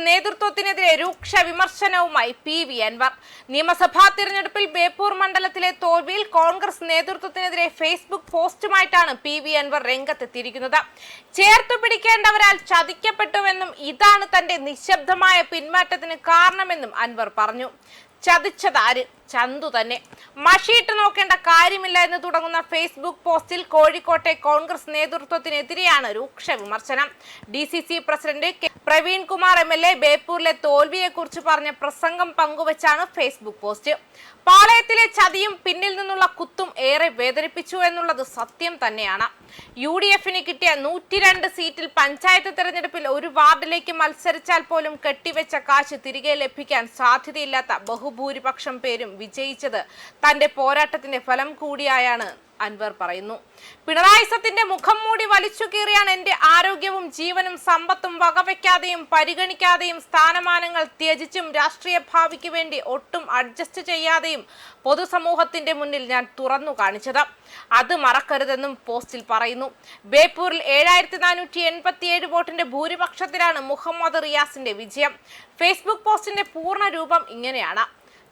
നേതൃത്വത്തിനെതിരെ രൂക്ഷ വിമർശനവുമായി PV അൻവർ. നിയമസഭാ തിരഞ്ഞെടുപ്പിൽ ബേപ്പൂർ മണ്ഡലത്തിലെ തോൽവിയിൽ കോൺഗ്രസ് നേതൃത്വത്തിനെതിരെ ഫേസ്ബുക്ക് പോസ്റ്റുമായിട്ടാണ് PV അൻവർ രംഗത്തെത്തിയിരിക്കുന്നത്. ചേർത്തു പിടിക്കേണ്ടവരാൽ ചതിക്കപ്പെട്ടുവെന്നും ഇതാണ് തന്റെ നിശബ്ദമായ പിന്മാറ്റത്തിന് കാരണമെന്നും അൻവർ പറഞ്ഞു. ചതിച്ചതാര്? ചന്തു തന്നെ. മഷിയിട്ട് നോക്കേണ്ട കാര്യമില്ല എന്ന് തുടങ്ങുന്ന ഫേസ്ബുക്ക് പോസ്റ്റിൽ കോഴിക്കോട്ടെ കോൺഗ്രസ് നേതൃത്വത്തിനെതിരെയാണ് രൂക്ഷ വിമർശനം. DCC president Praveen Kumar MLA ബേപ്പൂരിലെ തോൽവിയെക്കുറിച്ച് പറഞ്ഞ പ്രസംഗം പങ്കുവച്ചാണ് ഫേസ്ബുക്ക് പോസ്റ്റ്. പാളയത്തിലെ ചതിയും പിന്നിൽ നിന്നുള്ള കുത്തും ഏറെ വേദനിപ്പിച്ചു എന്നുള്ളത് സത്യം തന്നെയാണ്. UDFന് കിട്ടിയ 102 സീറ്റിൽ പഞ്ചായത്ത് തെരഞ്ഞെടുപ്പിൽ ഒരു വാർഡിലേക്ക് മത്സരിച്ചാൽ പോലും കെട്ടിവെച്ച കാശ് തിരികെ ലഭിക്കാൻ സാധ്യതയില്ലാത്ത ബഹുഭൂരിപക്ഷം പേരും വിജയിച്ചത് തന്റെ പോരാട്ടത്തിന്റെ ഫലം കൂടിയായാണ് അൻവർ പറയുന്നു. പിണറായി സത്തിന്റെ മുഖം മൂടി വലിച്ചു കീറിയാണ് എന്റെ ആരോഗ്യവും ജീവനും സമ്പത്തും വകവയ്ക്കാതെയും പരിഗണിക്കാതെയും സ്ഥാനമാനങ്ങൾ ത്യജിച്ചും രാഷ്ട്രീയ ഭാവിക്ക് വേണ്ടി ഒട്ടും അഡ്ജസ്റ്റ് ചെയ്യാതെയും പൊതുസമൂഹത്തിന്റെ മുന്നിൽ ഞാൻ തുറന്നു കാണിച്ചത്. അത് മറക്കരുതെന്നും പോസ്റ്റിൽ പറയുന്നു. ബേപ്പൂരിൽ 7487 വോട്ടിന്റെ ഭൂരിപക്ഷത്തിലാണ് മുഹമ്മദ് റിയാസിന്റെ വിജയം. ഫേസ്ബുക്ക് പോസ്റ്റിന്റെ പൂർണ്ണ രൂപം ഇങ്ങനെയാണ്: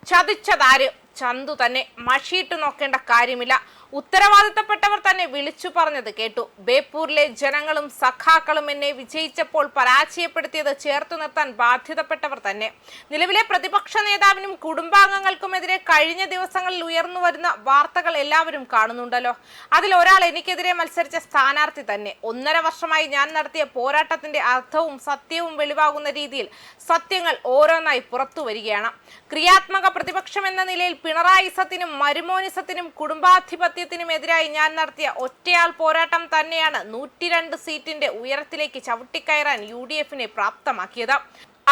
ചതിച്ചതാര്? ചന്തു തന്നെ. മഷിയിട്ട് നോക്കേണ്ട കാര്യമില്ല. ഉത്തരവാദിത്തപ്പെട്ടവർ തന്നെ വിളിച്ചു പറഞ്ഞത് കേട്ടു. ബേപ്പൂരിലെ ജനങ്ങളും സഖാക്കളും എന്നെ വിജയിച്ചപ്പോൾ പരാജയപ്പെടുത്തിയത് ചേർത്തു നിർത്താൻ ബാധ്യതപ്പെട്ടവർ തന്നെ. നിലവിലെ പ്രതിപക്ഷ നേതാവിനും കുടുംബാംഗങ്ങൾക്കുമെതിരെ കഴിഞ്ഞ ദിവസങ്ങളിൽ ഉയർന്നു വരുന്ന വാർത്തകൾ എല്ലാവരും കാണുന്നുണ്ടല്ലോ. അതിൽ ഒരാൾ എനിക്കെതിരെ മത്സരിച്ച സ്ഥാനാർത്ഥി തന്നെ. 1.5 വർഷമായി ഞാൻ നടത്തിയ പോരാട്ടത്തിന്റെ അർത്ഥവും സത്യവും വെളിവാകുന്ന രീതിയിൽ സത്യങ്ങൾ ഓരോന്നായി പുറത്തു വരികയാണ്. ക്രിയാത്മക പ്രതിപക്ഷം എന്ന നിലയിൽ പിണറായിസത്തിനും മരുമോനിസത്തിനും കുടുംബാധിപത്യത്തിനുമെതിരായി ഞാൻ നടത്തിയ ഒറ്റയാൾ പോരാട്ടം തന്നെയാണ് 102 സീറ്റിന്റെ ഉയരത്തിലേക്ക് ചവിട്ടിക്കയറാൻ UDFനെ പ്രാപ്തമാക്കിയത്.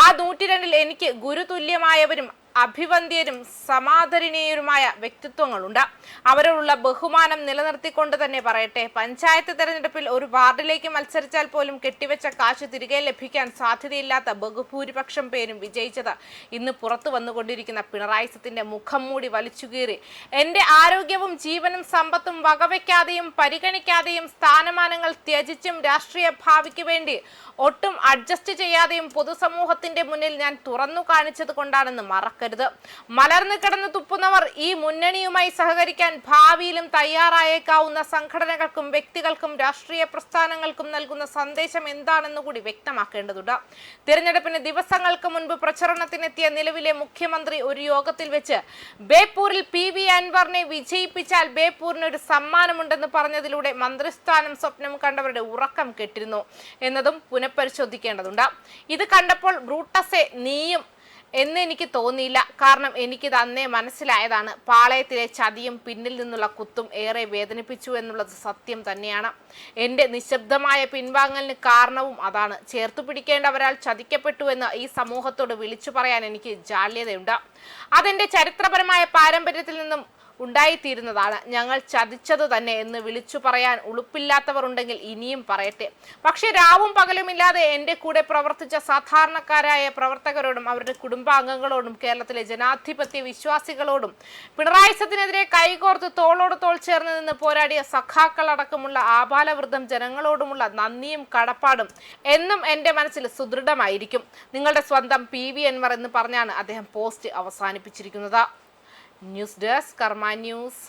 ആ 102-ൽ എനിക്ക് ഗുരുതുല്യമായവരും അഭിവന്ദ്യരും സമാദരണീയരുമായ വ്യക്തിത്വങ്ങളുണ്ട്. അവരോടുള്ള ബഹുമാനം നിലനിർത്തിക്കൊണ്ട് തന്നെ പറയട്ടെ, പഞ്ചായത്ത് തെരഞ്ഞെടുപ്പിൽ ഒരു വാർഡിലേക്ക് മത്സരിച്ചാൽ പോലും കെട്ടിവെച്ച കാശ് തിരികെ ലഭിക്കാൻ സാധ്യതയില്ലാത്ത ബഹുഭൂരിപക്ഷം പേരും വിജയിച്ചത് ഇന്ന് പുറത്തു വന്നുകൊണ്ടിരിക്കുന്ന പിണറായിസത്തിന്റെ മുഖം മൂടി വലിച്ചുകീറി എന്റെ ആരോഗ്യവും ജീവനും സമ്പത്തും വകവയ്ക്കാതെയും പരിഗണിക്കാതെയും സ്ഥാനമാനങ്ങൾ ത്യജിച്ചും രാഷ്ട്രീയ ഭാവിക്ക് വേണ്ടി ഒട്ടും അഡ്ജസ്റ്റ് ചെയ്യാതെയും പൊതുസമൂഹത്തിന്റെ മുന്നിൽ ഞാൻ തുറന്നു കാണിച്ചത് കൊണ്ടാണെന്ന് മറക്കരുത്. മലർന്നു കിടന്ന് തുപ്പുന്നവർ ഈ മുന്നണിയുമായി സഹകരിക്കാൻ ഭാവിയിലും തയ്യാറായേക്കാവുന്ന സംഘടനകൾക്കും വ്യക്തികൾക്കും രാഷ്ട്രീയ പ്രസ്ഥാനങ്ങൾക്കും നൽകുന്ന സന്ദേശം എന്താണെന്ന് കൂടി വ്യക്തമാക്കേണ്ടതുണ്ട്. തിരഞ്ഞെടുപ്പിന് ദിവസങ്ങൾക്ക് മുൻപ് പ്രചരണത്തിനെത്തിയ നിലവിലെ മുഖ്യമന്ത്രി ഒരു യോഗത്തിൽ വെച്ച് ബേപ്പൂരിൽ PV അൻവറിനെ വിജയിപ്പിച്ചാൽ ബേപ്പൂരിന് ഒരു സമ്മാനമുണ്ടെന്ന് പറഞ്ഞതിലൂടെ മന്ത്രിസ്ഥാനം സ്വപ്നം കണ്ടവരുടെ ഉറക്കം കെട്ടിരുന്നു എന്നതും പുനഃപരിശോധിക്കേണ്ടതുണ്ട്. ഇത് കണ്ടപ്പോൾ ബ്രൂട്ടസെ നീയും എന്ന് എനിക്ക് തോന്നിയില്ല. കാരണം എനിക്കിത് അന്നേ മനസ്സിലായതാണ്. പാളയത്തിലെ ചതിയും പിന്നിൽ നിന്നുള്ള കുത്തും ഏറെ വേദനിപ്പിച്ചു എന്നുള്ളത് സത്യം തന്നെയാണ്. എൻ്റെ നിശബ്ദമായ പിൻവാങ്ങലിന് കാരണവും അതാണ്. ചേർത്തു പിടിക്കേണ്ടവരാൽ ചതിക്കപ്പെട്ടുവെന്ന് ഈ സമൂഹത്തോട് വിളിച്ചു പറയാൻ എനിക്ക് ജാള്യതയുണ്ട്. അതെൻ്റെ ചരിത്രപരമായ പാരമ്പര്യത്തിൽ നിന്നും ഉണ്ടായിത്തീരുന്നതാണ്. ഞങ്ങൾ ചതിച്ചതു തന്നെ എന്ന് വിളിച്ചു പറയാൻ ഉളുപ്പില്ലാത്തവർ ഉണ്ടെങ്കിൽ ഇനിയും പറയട്ടെ. പക്ഷെ രാവും പകലുമില്ലാതെ എൻ്റെ കൂടെ പ്രവർത്തിച്ച സാധാരണക്കാരായ പ്രവർത്തകരോടും അവരുടെ കുടുംബാംഗങ്ങളോടും കേരളത്തിലെ ജനാധിപത്യ വിശ്വാസികളോടും പിണറായിസത്തിനെതിരെ കൈകോർത്ത് തോളോട് തോൾ ചേർന്ന് നിന്ന് പോരാടിയ സഖാക്കളടക്കമുള്ള ആബാലവൃദ്ധം ജനങ്ങളോടുമുള്ള നന്ദിയും കടപ്പാടും എന്നും എൻ്റെ മനസ്സിൽ സുദൃഢമായിരിക്കും. നിങ്ങളുടെ സ്വന്തം PV അൻവർ എന്ന് പറഞ്ഞാണ് അദ്ദേഹം പോസ്റ്റ് അവസാനിപ്പിച്ചിരിക്കുന്നത്. ന്യൂസ് ഡെസ്ക് കർമ്മ ന്യൂസ്.